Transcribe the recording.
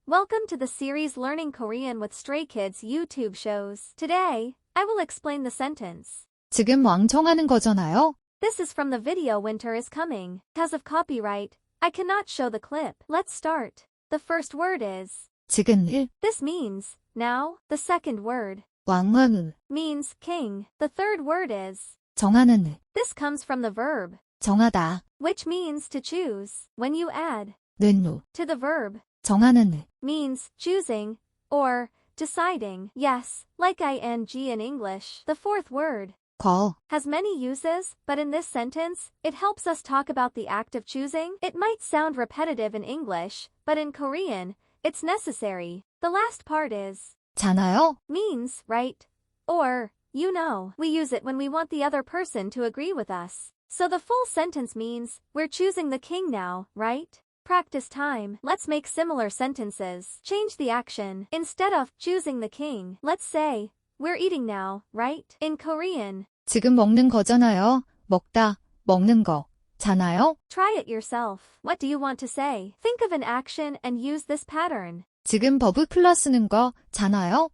Welcome to the series Learning Korean with Stray Kids YouTube shows. Today, I will explain the sentence. 지금 왕청하는 거잖아요. This is from the video Winter is Coming. Because of copyright, I cannot show the clip. Let's start. The first word is 지금 This means now. The second word 왕은 means king. The third word is 정하는 This comes from the verb 정하다 which means to choose. When you add 는 to the verb 정하는 means choosing or deciding. Yes, like ing in English. The fourth word 거 has many uses, but in this sentence, it helps us talk about the act of choosing. It might sound repetitive in English, but in Korean, it's necessary. The last part is 잖아요. means, right? Or, you know. We use it when we want the other person to agree with us. So the full sentence means, we're choosing the king now, right? Practice time. Let's make similar sentences. Change the action. Instead of choosing the king, let's say, we're eating now, right? In Korean, 지금 먹는 거잖아요. 먹다, 먹는 거. 잖아요. try it yourself. What do you want to say? Think of an action and use this pattern. 지금 버블 플러스는 거 잖아요.